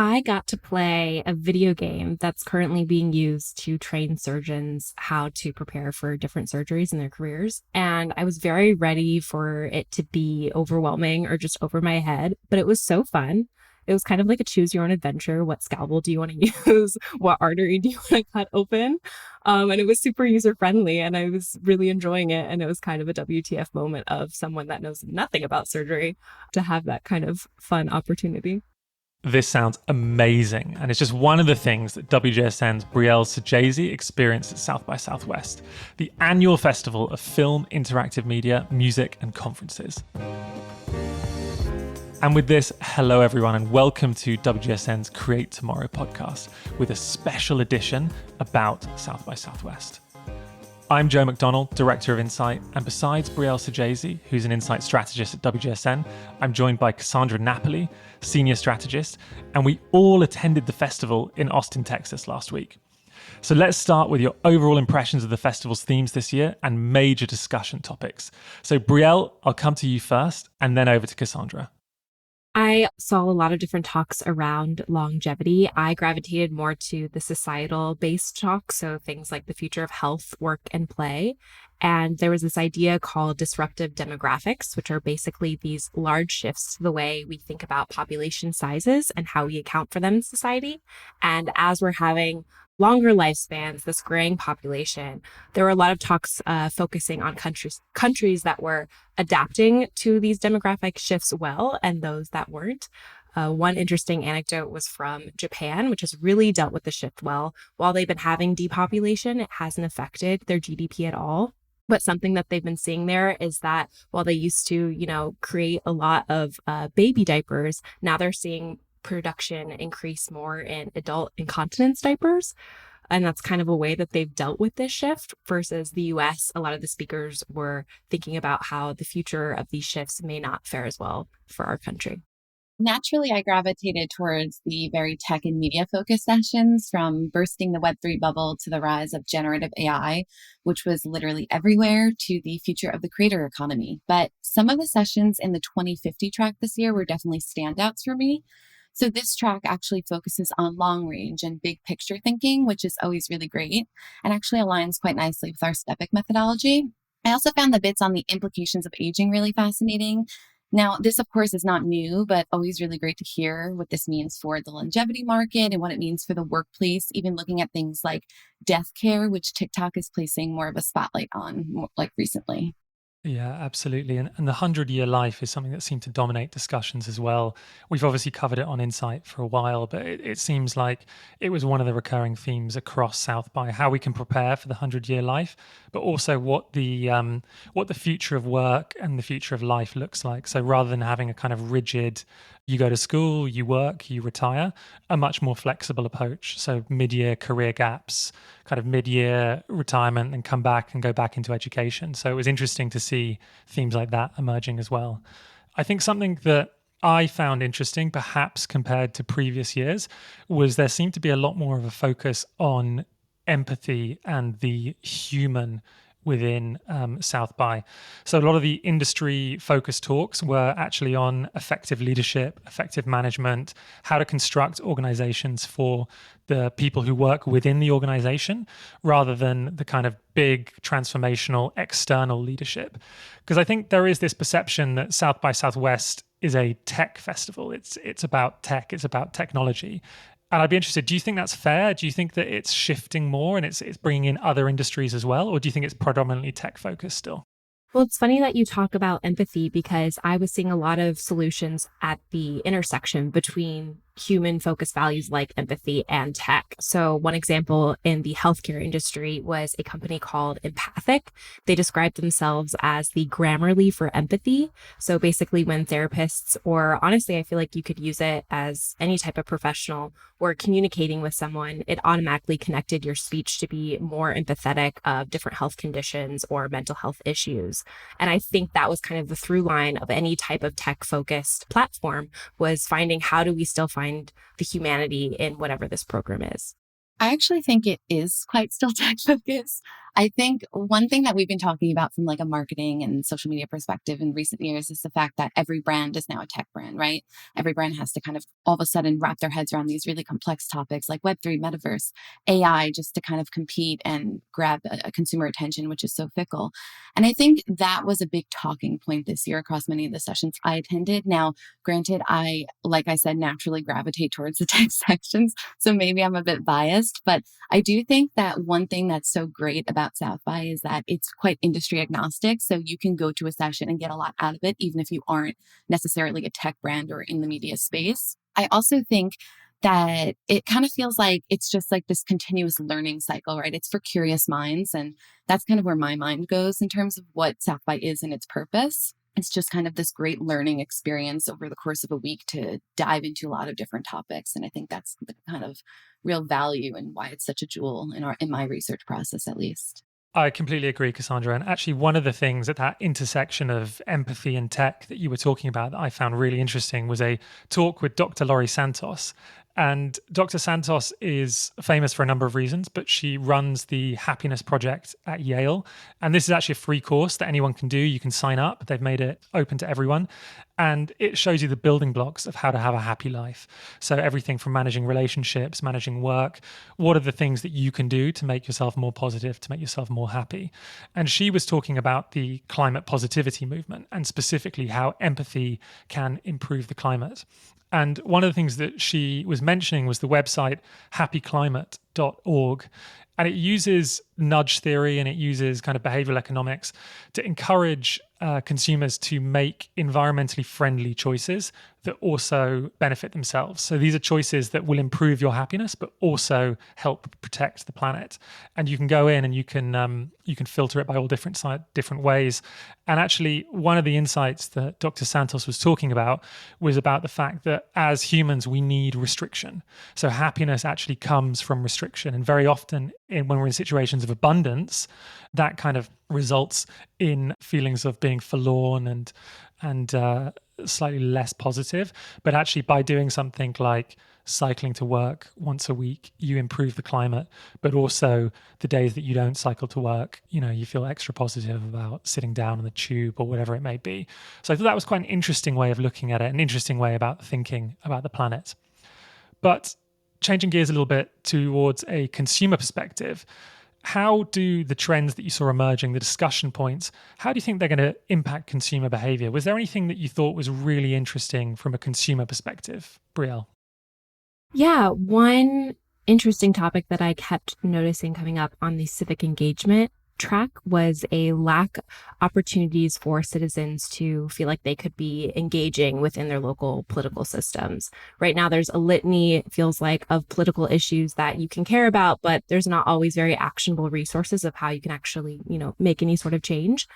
I got to play a video game that's currently being used to train surgeons how to prepare for different surgeries in their careers. And I was very ready for it to be overwhelming or just over my head, but it was so fun. It was kind of like a choose your own adventure. What scalpel do you want to use? What artery do you want to cut open? And it was super user friendly and I was really enjoying it. And it was kind of a WTF moment of someone that knows nothing about surgery to have that kind of fun opportunity. This sounds amazing, and it's just one of the things that WGSN's Brielle Saggese experienced at South by Southwest, the annual festival of film, interactive media, music, and conferences. And with this, hello everyone, and welcome to WGSN's Create Tomorrow podcast with a special edition about South by Southwest. I'm Joe McDonnell, Director of Insight, and besides Brielle Saggese, who's an Insight Strategist at WGSN, I'm joined by Cassandra Napoli, Senior Strategist, and we all attended the festival in Austin, Texas last week. So let's start with your overall impressions of the festival's themes this year and major discussion topics. So Brielle, I'll come to you first, and then over to Cassandra. I saw a lot of different talks around longevity. I gravitated more to the societal-based talks, so things like the future of health, work, and play. And there was this idea called disruptive demographics, which are basically these large shifts to the way we think about population sizes and how we account for them in society. And as we're having longer lifespans, this graying population, there were a lot of talks focusing on countries that were adapting to these demographic shifts well and those that weren't. One interesting anecdote was from Japan, which has really dealt with the shift well. While they've been having depopulation, it hasn't affected their GDP at all. But something that they've been seeing there is that while they used to, create a lot of baby diapers, now they're seeing production increase more in adult incontinence diapers. And that's kind of a way that they've dealt with this shift versus the US. A lot of the speakers were thinking about how the future of these shifts may not fare as well for our country. Naturally, I gravitated towards the very tech and media focused sessions, from bursting the Web3 bubble to the rise of generative AI, which was literally everywhere, to the future of the creator economy. But some of the sessions in the 2050 track this year were definitely standouts for me. So this track actually focuses on long range and big picture thinking, which is always really great and actually aligns quite nicely with our STEPIC methodology. I also found the bits on the implications of aging really fascinating. Now, this, of course, is not new, but always really great to hear what this means for the longevity market and what it means for the workplace, even looking at things like death care, which TikTok is placing more of a spotlight on, like recently. Yeah, absolutely. And the 100-year life is something that seemed to dominate discussions as well. We've obviously covered it on Insight for a while, but it seems like it was one of the recurring themes across South by, how we can prepare for the 100-year life, but also what the future of work and the future of life looks like. So rather than having a kind of rigid, you go to school, you work, you retire, a much more flexible approach. So mid-year career gaps, kind of mid-year retirement, and come back and go back into education. So it was interesting to see themes like that emerging as well. I think something that I found interesting, perhaps compared to previous years, was there seemed to be a lot more of a focus on empathy and the human within South by. So a lot of the industry focused talks were actually on effective leadership, effective management, how to construct organizations for the people who work within the organization, rather than the kind of big transformational external leadership. Because I think there is this perception that South by Southwest is a tech festival. It's about tech, it's about technology. And I'd be interested, do you think that's fair? Do you think that it's shifting more and it's bringing in other industries as well? Or do you think it's predominantly tech focused still? Well, it's funny that you talk about empathy because I was seeing a lot of solutions at the intersection between human-focused values like empathy and tech. So one example in the healthcare industry was a company called Empathic. They described themselves as the Grammarly for empathy. So basically when therapists, or honestly, I feel like you could use it as any type of professional, were communicating with someone, it automatically connected your speech to be more empathetic of different health conditions or mental health issues. And I think that was kind of the through line of any type of tech-focused platform, was finding how do we still find the humanity in whatever this program is. I actually think it is quite still tech focused. I think one thing that we've been talking about from like a marketing and social media perspective in recent years is the fact that every brand is now a tech brand, right? Every brand has to kind of all of a sudden wrap their heads around these really complex topics like Web3, metaverse, AI, just to kind of compete and grab a consumer attention, which is so fickle. And I think that was a big talking point this year across many of the sessions I attended. Now, granted, like I said, naturally gravitate towards the tech sections. So maybe I'm a bit biased, but I do think that one thing that's so great about South by is that it's quite industry agnostic. So you can go to a session and get a lot out of it, even if you aren't necessarily a tech brand or in the media space. I also think that it kind of feels like it's just like this continuous learning cycle, right? It's for curious minds. And that's kind of where my mind goes in terms of what South by is and its purpose. It's just kind of this great learning experience over the course of a week to dive into a lot of different topics. And I think that's the kind of real value and why it's such a jewel in my research process, at least. I completely agree, Cassandra. And actually, one of the things at that intersection of empathy and tech that you were talking about that I found really interesting was a talk with Dr. Laurie Santos. And Dr. Santos is famous for a number of reasons, but she runs the Happiness Project at Yale. And this is actually a free course that anyone can do. You can sign up, they've made it open to everyone. And it shows you the building blocks of how to have a happy life. So, everything from managing relationships, managing work, what are the things that you can do to make yourself more positive, to make yourself more happy? And she was talking about the climate positivity movement and specifically how empathy can improve the climate. And one of the things that she was mentioning was the website happyclimate.org. And it uses nudge theory and it uses kind of behavioral economics to encourage consumers to make environmentally friendly choices that also benefit themselves. So these are choices that will improve your happiness, but also help protect the planet. And you can go in and you can filter it by all different ways. And actually, one of the insights that Dr. Santos was talking about was about the fact that as humans, we need restriction. So happiness actually comes from restriction, and very often, when we're in situations of abundance, that kind of results in feelings of being forlorn and slightly less positive. But actually, by doing something like cycling to work once a week, you improve the climate. But also, the days that you don't cycle to work, you feel extra positive about sitting down on the tube or whatever it may be. So I thought that was quite an interesting way of looking at it, an interesting way about thinking about the planet. But changing gears a little bit towards a consumer perspective, how do the trends that you saw emerging, the discussion points, how do you think they're going to impact consumer behavior? Was there anything that you thought was really interesting from a consumer perspective, Brielle? Yeah, one interesting topic that I kept noticing coming up on the civic engagement track was a lack opportunities for citizens to feel like they could be engaging within their local political systems. Right now, there's a litany, it feels like, of political issues that you can care about, but there's not always very actionable resources of how you can actually, make any sort of change.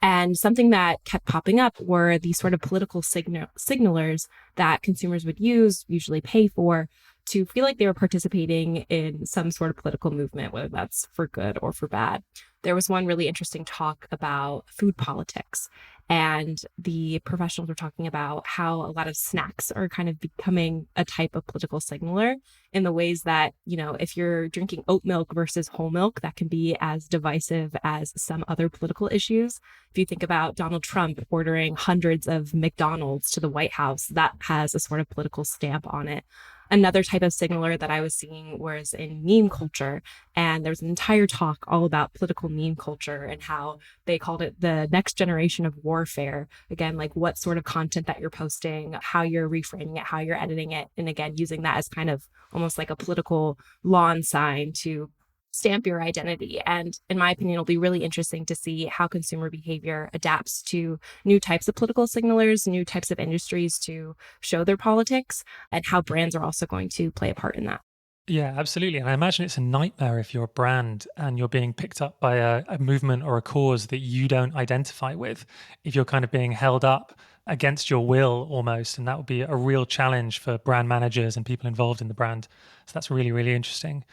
And something that kept popping up were these sort of political signalers that consumers would use, usually pay for, to feel like they were participating in some sort of political movement, whether that's for good or for bad. There was one really interesting talk about food politics, and the professionals were talking about how a lot of snacks are kind of becoming a type of political signaler in the ways that, if you're drinking oat milk versus whole milk, that can be as divisive as some other political issues. If you think about Donald Trump ordering hundreds of McDonald's to the White House, that has a sort of political stamp on it. Another type of signaler that I was seeing was in meme culture. And there was an entire talk all about political meme culture and how they called it the next generation of warfare. Again, like what sort of content that you're posting, how you're reframing it, how you're editing it. And again, using that as kind of almost like a political lawn sign to stamp your identity. And in my opinion, it'll be really interesting to see how consumer behavior adapts to new types of political signalers, new types of industries to show their politics, and how brands are also going to play a part in that. Yeah, absolutely. And I imagine it's a nightmare if you're a brand and you're being picked up by a movement or a cause that you don't identify with, if you're kind of being held up against your will almost. And that would be a real challenge for brand managers and people involved in the brand. So that's really, really interesting.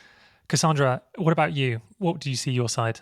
Cassandra, what about you? What do you see your side?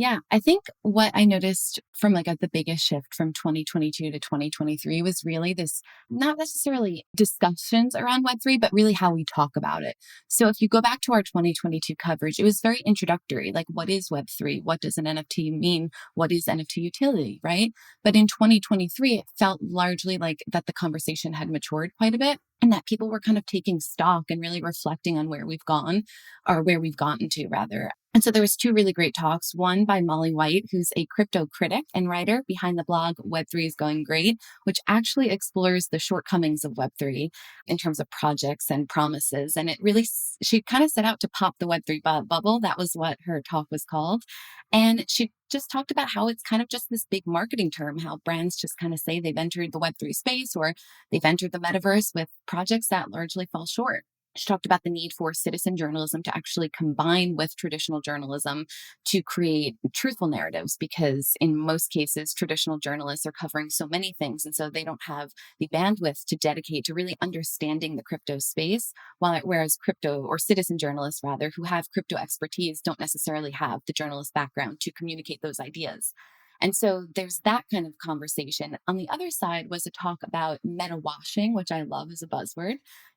Yeah, I think what I noticed from the biggest shift from 2022 to 2023 was really this not necessarily discussions around Web3, but really how we talk about it. So if you go back to our 2022 coverage, it was very introductory. Like, what is Web3? What does an NFT mean? What is NFT utility, right? But in 2023, it felt largely like that the conversation had matured quite a bit and that people were kind of taking stock and really reflecting on where we've gone or where we've gotten to rather. And so there was two really great talks, one by Molly White, who's a crypto critic and writer behind the blog Web3 is Going Great, which actually explores the shortcomings of Web3 in terms of projects and promises. And it really, she kind of set out to pop the Web3 bubble. That was what her talk was called. And she just talked about how it's kind of just this big marketing term, how brands just kind of say they've entered the Web3 space or they've entered the metaverse with projects that largely fall short. She talked about the need for citizen journalism to actually combine with traditional journalism to create truthful narratives, because in most cases, traditional journalists are covering so many things. And so they don't have the bandwidth to dedicate to really understanding the crypto space, whereas crypto or citizen journalists, rather, who have crypto expertise, don't necessarily have the journalist background to communicate those ideas. And so there's that kind of conversation. On the other side was a talk about meta washing, which I love as a buzzword.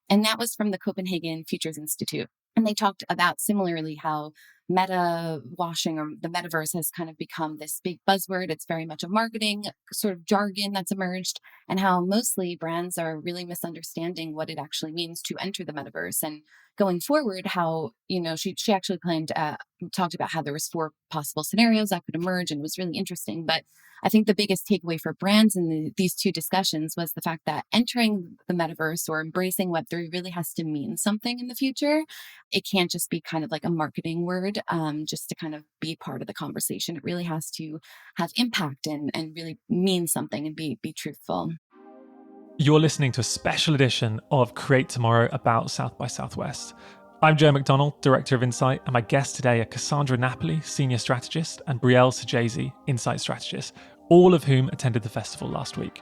And that was from the Copenhagen Futures Institute. And they talked about similarly how meta washing or the metaverse has kind of become this big buzzword. It's very much a marketing sort of jargon that's emerged, and how mostly brands are really misunderstanding what it actually means to enter the metaverse. And going forward, how, she actually talked about how there was 4 possible scenarios that could emerge, and it was really interesting. But I think the biggest takeaway for brands in these two discussions was the fact that entering the metaverse or embracing Web3 really has to mean something in the future. It can't just be kind of like a marketing word, just to kind of be part of the conversation. It really has to have impact and really mean something and be truthful. You're listening to a special edition of Create Tomorrow about South by Southwest. I'm Joe McDonnell, Director of Insight, and my guests today are Cassandra Napoli, Senior Strategist, and Brielle Saggese, Insight Strategist, all of whom attended the festival last week.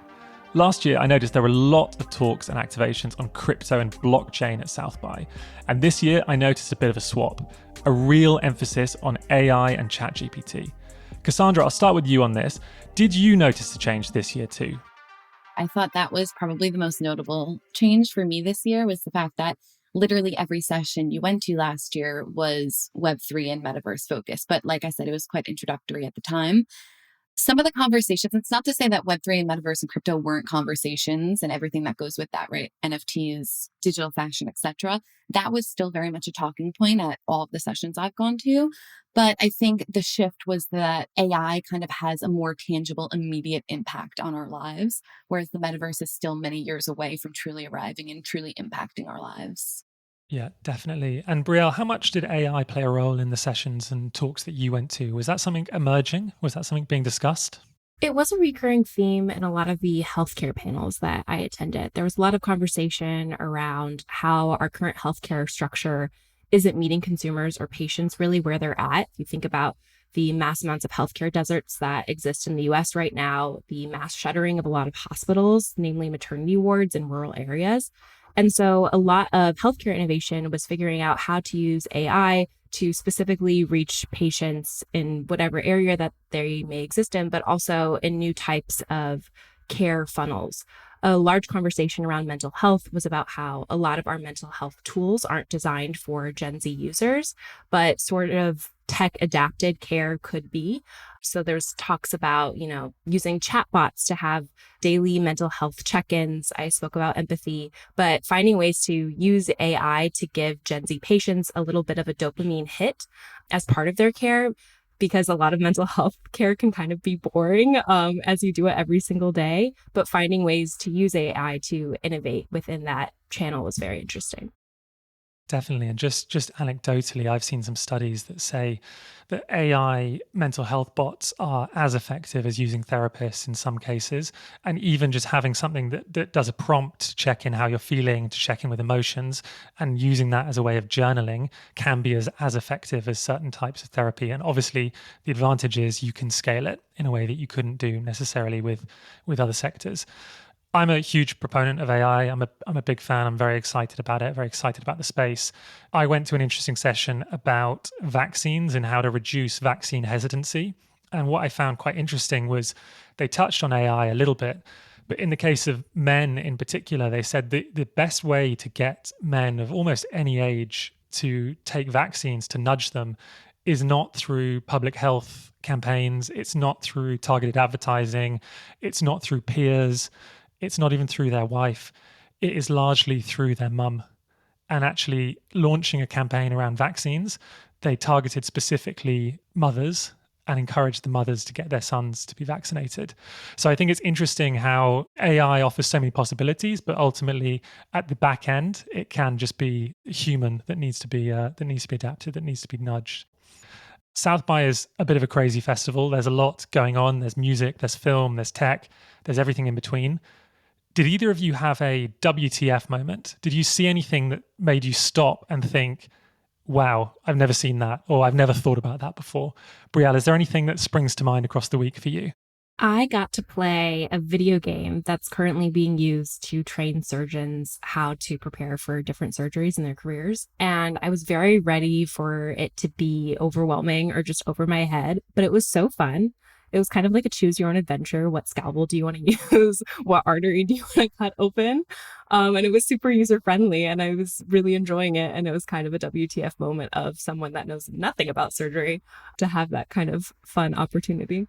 Last year, I noticed there were a lot of talks and activations on crypto and blockchain at South by, and this year I noticed a bit of a swap, a real emphasis on AI and ChatGPT. Cassandra, I'll start with you on this. Did you notice the change this year too? I thought that was probably the most notable change for me this year, was the fact that literally every session you went to last year was Web3 and metaverse focused. But like I said, it was quite introductory at the time. Some of the conversations, it's not to say that Web3 and metaverse and crypto weren't conversations and everything that goes with that, right? NFTs, digital fashion, etc. That was still very much a talking point at all of the sessions I've gone to. But I think the shift was that AI kind of has a more tangible, immediate impact on our lives, whereas the metaverse is still many years away from truly arriving and truly impacting our lives. Yeah, definitely. And Brielle, how much did AI play a role in the sessions and talks that you went to? Was that something emerging? Was that something being discussed? It was a recurring theme in a lot of the healthcare panels that I attended. There was a lot of conversation around how our current healthcare structure isn't meeting consumers or patients really where they're at. If you think about the mass amounts of healthcare deserts that exist in the US right now, the mass shuttering of a lot of hospitals, namely maternity wards in rural areas. And so a lot of healthcare innovation was figuring out how to use AI to specifically reach patients in whatever area that they may exist in, but also in new types of care funnels. A large conversation around mental health was about how a lot of our mental health tools aren't designed for Gen Z users, but sort of tech adapted care could be. So there's talks about, using chatbots to have daily mental health check-ins. I spoke about empathy, but finding ways to use AI to give Gen Z patients a little bit of a dopamine hit as part of their care, because a lot of mental health care can kind of be boring as you do it every single day. But finding ways to use AI to innovate within that channel was very interesting. Definitely. And just anecdotally, I've seen some studies that say that AI mental health bots are as effective as using therapists in some cases. And even just having something that does a prompt to check in how you're feeling, to check in with emotions, and using that as a way of journaling can be as effective as certain types of therapy. And obviously, the advantage is you can scale it in a way that you couldn't do necessarily with other sectors. I'm a huge proponent of AI. I'm a big fan. I'm very excited about it, very excited about the space. I went to an interesting session about vaccines and how to reduce vaccine hesitancy. And what I found quite interesting was they touched on AI a little bit, but in the case of men in particular, they said the best way to get men of almost any age to take vaccines, to nudge them, is not through public health campaigns. It's not through targeted advertising. It's not through peers. It's not even through their wife. It is largely through their mum. And actually launching a campaign around vaccines, they targeted specifically mothers and encouraged the mothers to get their sons to be vaccinated. So I think it's interesting how AI offers so many possibilities, but ultimately at the back end, it can just be human that needs to be adapted, that needs to be nudged. South by is a bit of a crazy festival. There's a lot going on. There's music, there's film, there's tech, there's everything in between. Did either of you have a WTF moment? Did you see anything that made you stop and think, wow, I've never seen that, or I've never thought about that before? Brielle, is there anything that springs to mind across the week for you? I got to play a video game that's currently being used to train surgeons how to prepare for different surgeries in their careers. And I was very ready for it to be overwhelming or just over my head, but it was so fun. It was kind of like a choose your own adventure. What scalpel do you want to use? What artery do you want to cut open? And it was super user friendly and I was really enjoying it. And it was kind of a WTF moment of someone that knows nothing about surgery to have that kind of fun opportunity.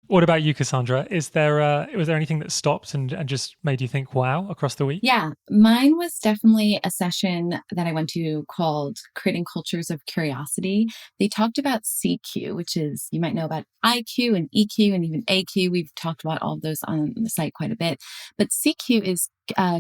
What about you, Cassandra? Was there anything that stopped and just made you think, wow, across the week? Yeah, mine was definitely a session that I went to called Creating Cultures of Curiosity. They talked about CQ, which is, you might know about IQ and EQ and even AQ. We've talked about all of those on the site quite a bit. But CQ is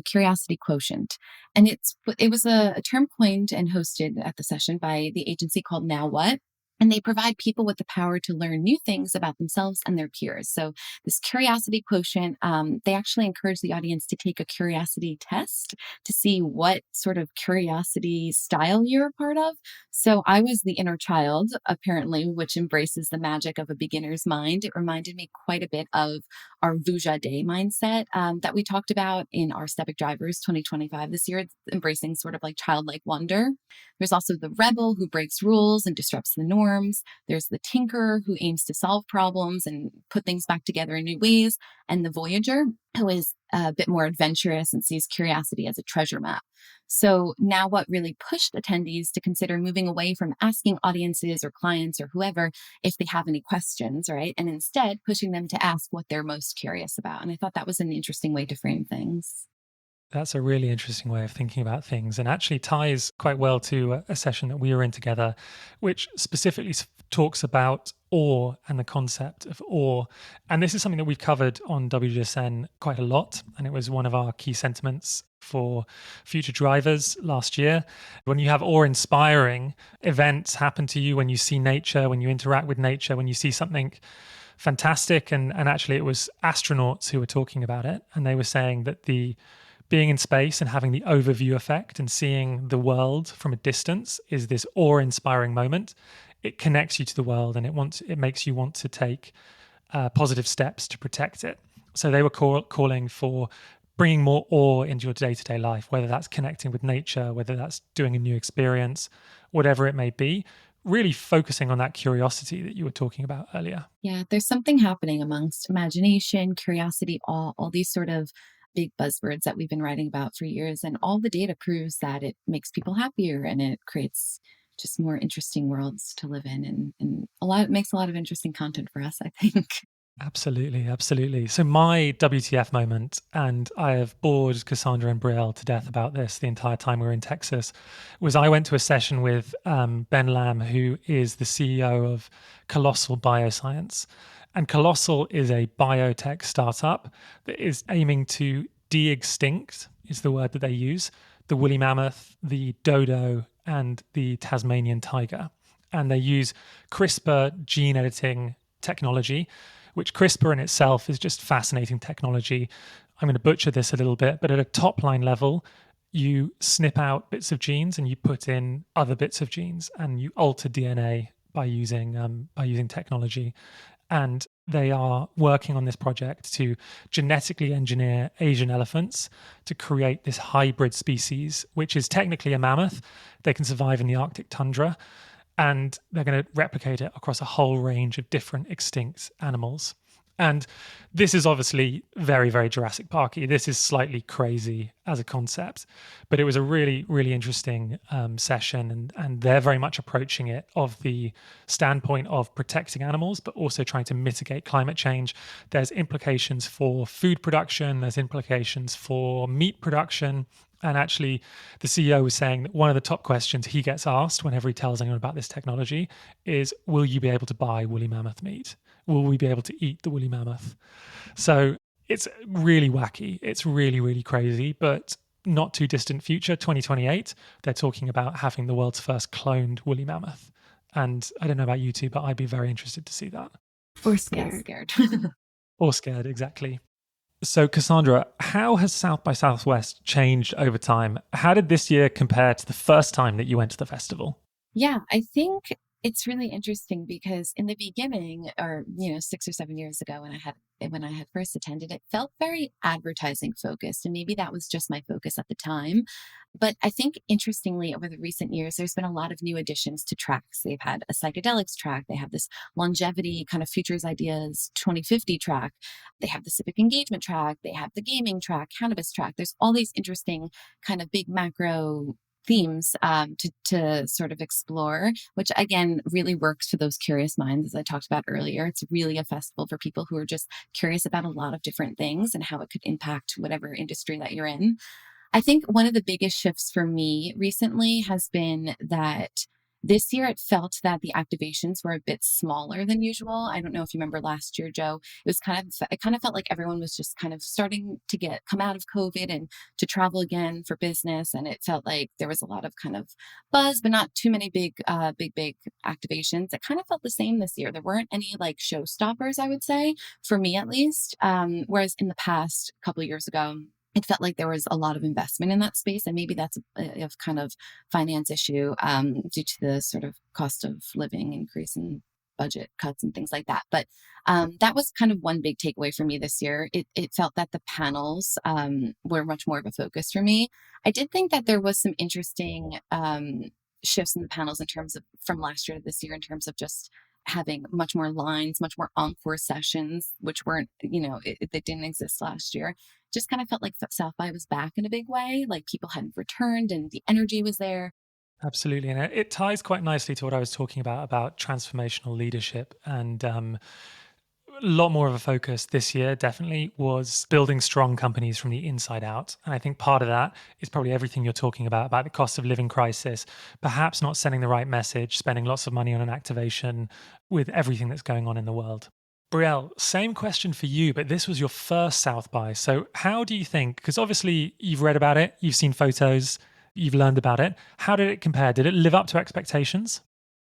curiosity quotient. And it was a term coined and hosted at the session by the agency called Now What? And they provide people with the power to learn new things about themselves and their peers. So this curiosity quotient, they actually encourage the audience to take a curiosity test to see what sort of curiosity style you're a part of. So I was the inner child, apparently, which embraces the magic of a beginner's mind. It reminded me quite a bit of our Vuja Day mindset that we talked about in our Stepic Drivers 2025 this year. It's embracing sort of like childlike wonder. There's also the rebel who breaks rules and disrupts the norms. There's the tinkerer who aims to solve problems and put things back together in new ways. And the voyager who is a bit more adventurous and sees curiosity as a treasure map. So now what really pushed attendees to consider moving away from asking audiences or clients or whoever if they have any questions, right? And instead pushing them to ask what they're most curious about. And I thought that was an interesting way to frame things. That's a really interesting way of thinking about things and actually ties quite well to a session that we were in together, which specifically talks about awe and the concept of awe. And this is something that we've covered on WGSN quite a lot. And it was one of our key sentiments for Future Drivers last year. When you have awe-inspiring events happen to you, when you see nature, when you interact with nature, when you see something fantastic, and actually it was astronauts who were talking about it. And they were saying that the being in space and having the overview effect and seeing the world from a distance is this awe-inspiring moment. It connects you to the world and it makes you want to take positive steps to protect it. So they were calling for bringing more awe into your day-to-day life, whether that's connecting with nature, whether that's doing a new experience, whatever it may be, really focusing on that curiosity that you were talking about earlier. Yeah, there's something happening amongst imagination, curiosity, all these sort of big buzzwords that we've been writing about for years. And all the data proves that it makes people happier and it creates just more interesting worlds to live in. And it makes a lot of interesting content for us, I think. Absolutely, absolutely. So my WTF moment, and I have bored Cassandra and Brielle to death about this the entire time we were in Texas, was I went to a session with Ben Lamb, who is the CEO of Colossal Bioscience. And Colossal is a biotech startup that is aiming to de-extinct, is the word that they use, the woolly mammoth, the dodo, and the Tasmanian tiger. And they use CRISPR gene editing technology, which CRISPR in itself is just fascinating technology. I'm going to butcher this a little bit, but at a top line level, you snip out bits of genes and you put in other bits of genes and you alter DNA by using technology. And they are working on this project to genetically engineer Asian elephants to create this hybrid species, which is technically a mammoth. They can survive in the Arctic tundra, and they're going to replicate it across a whole range of different extinct animals. And this is obviously very, very Jurassic Parky. This is slightly crazy as a concept, but it was a really, really interesting session, and they're very much approaching it of the standpoint of protecting animals, but also trying to mitigate climate change. There's implications for food production. There's implications for meat production. And actually, the CEO was saying that one of the top questions he gets asked whenever he tells anyone about this technology is, will you be able to buy woolly mammoth meat? Will we be able to eat the woolly mammoth? So it's really wacky. It's really, really crazy, but not too distant future, 2028, they're talking about having the world's first cloned woolly mammoth. And I don't know about you two, but I'd be very interested to see that. Or Yeah, scared. scared. Or scared, exactly. So, Cassandra, how has South by Southwest changed over time? How did this year compare to the first time that you went to the festival? Yeah, I think it's really interesting because in the beginning, or 6 or 7 years ago, when I had first attended, it felt very advertising focused, and maybe that was just my focus at the time. But I think interestingly, over the recent years, there's been a lot of new additions to tracks. They've had a psychedelics track, they have this longevity kind of futures ideas 2050 track, they have the civic engagement track, they have the gaming track, cannabis track. There's all these interesting kind of big macro themes to sort of explore, which again really works for those curious minds, as I talked about earlier. It's really a festival for people who are just curious about a lot of different things and how it could impact whatever industry that you're in. I think one of the biggest shifts for me recently has been that this year it felt that the activations were a bit smaller than usual. I don't know if you remember last year, Joe. It kind of felt like everyone was just kind of starting to come out of COVID and to travel again for business. And it felt like there was a lot of kind of buzz, but not too many big activations. It kind of felt the same this year. There weren't any like showstoppers, I would say, for me at least. Whereas in the past couple of years ago, it felt like there was a lot of investment in that space. And maybe that's a kind of finance issue due to the sort of cost of living increase and budget cuts and things like that. But that was kind of one big takeaway for me this year. It felt that the panels were much more of a focus for me. I did think that there was some interesting shifts in the panels in terms of from last year to this year in terms of just having much more lines, much more encore sessions, which weren't, they didn't exist last year. Just kind of felt like South by was back in a big way, like people hadn't returned and the energy was there. Absolutely. And it ties quite nicely to what I was talking about transformational leadership. And a lot more of a focus this year definitely was building strong companies from the inside out. And I think part of that is probably everything you're talking about the cost of living crisis, perhaps not sending the right message, spending lots of money on an activation with everything that's going on in the world. Brielle, same question for you, but this was your first South by. So how do you think, because obviously you've read about it, you've seen photos, you've learned about it. How did it compare? Did it live up to expectations?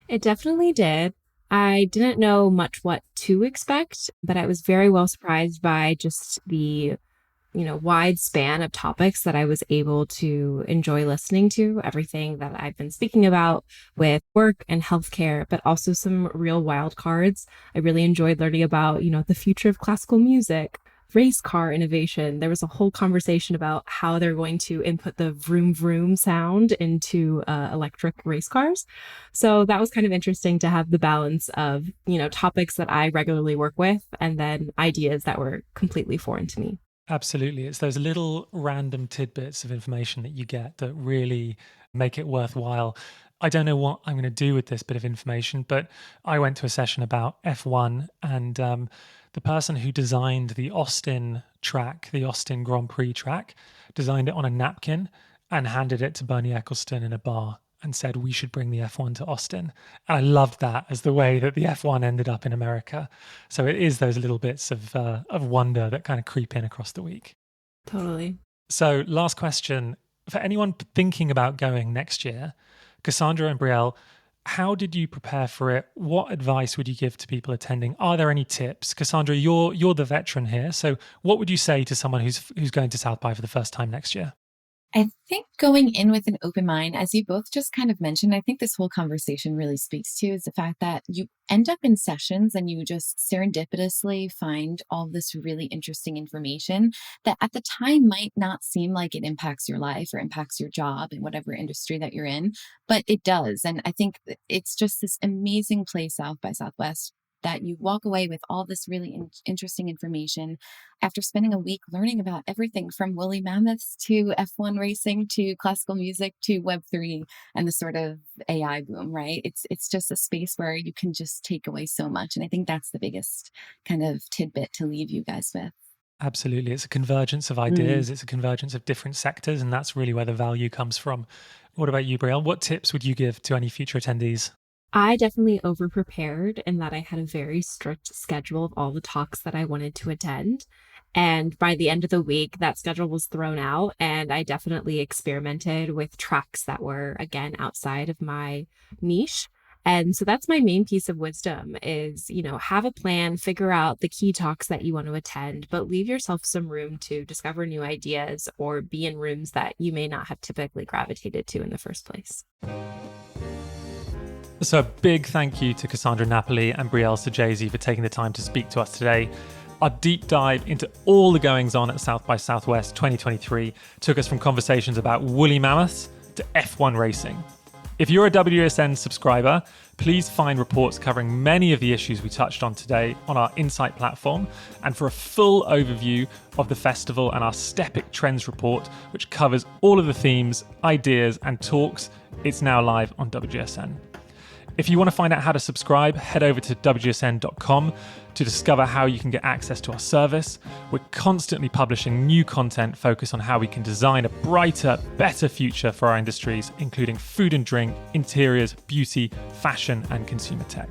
It definitely did. I didn't know much what to expect, but I was very well surprised by just the wide span of topics that I was able to enjoy listening to, everything that I've been speaking about with work and healthcare, but also some real wild cards. I really enjoyed learning about, the future of classical music, race car innovation. There was a whole conversation about how they're going to input the vroom vroom sound into electric race cars. So that was kind of interesting to have the balance of, topics that I regularly work with and then ideas that were completely foreign to me. Absolutely. It's those little random tidbits of information that you get that really make it worthwhile. I don't know what I'm going to do with this bit of information, but I went to a session about F1, and the person who designed the Austin track, the Austin Grand Prix track, designed it on a napkin and handed it to Bernie Ecclestone in a bar and said, we should bring the F1 to Austin. And I loved that as the way that the F1 ended up in America. So it is those little bits of wonder that kind of creep in across the week. Totally. So last question. For anyone thinking about going next year, Cassandra and Brielle, how did you prepare for it? What advice would you give to people attending? Are there any tips? Cassandra, you're the veteran here. So what would you say to someone who's going to South by for the first time next year? I think going in with an open mind, as you both just kind of mentioned, I think this whole conversation really speaks to is the fact that you end up in sessions and you just serendipitously find all this really interesting information that at the time might not seem like it impacts your life or impacts your job in whatever industry that you're in, but it does. And I think it's just this amazing place, South by Southwest, that you walk away with all this really interesting information after spending a week learning about everything from woolly mammoths to F1 racing to classical music to Web3 and the sort of AI boom, right? It's just a space where you can just take away so much. And I think that's the biggest kind of tidbit to leave you guys with. Absolutely. It's a convergence of Mm. ideas, it's a convergence of different sectors, and that's really where the value comes from. What about you, Brielle? What tips would you give to any future attendees? I definitely over prepared in that I had a very strict schedule of all the talks that I wanted to attend. And by the end of the week, that schedule was thrown out, and I definitely experimented with tracks that were, again, outside of my niche. And so that's my main piece of wisdom is, have a plan, figure out the key talks that you want to attend, but leave yourself some room to discover new ideas or be in rooms that you may not have typically gravitated to in the first place. So a big thank you to Cassandra Napoli and Brielle Saggese for taking the time to speak to us today. Our deep dive into all the goings on at South by Southwest 2023 took us from conversations about woolly mammoths to F1 racing. If you're a WGSN subscriber, please find reports covering many of the issues we touched on today on our Insight platform. And for a full overview of the festival and our Stepic Trends report, which covers all of the themes, ideas, and talks, it's now live on WGSN. If you want to find out how to subscribe, head over to WGSN.com to discover how you can get access to our service. We're constantly publishing new content focused on how we can design a brighter, better future for our industries, including food and drink, interiors, beauty, fashion, and consumer tech.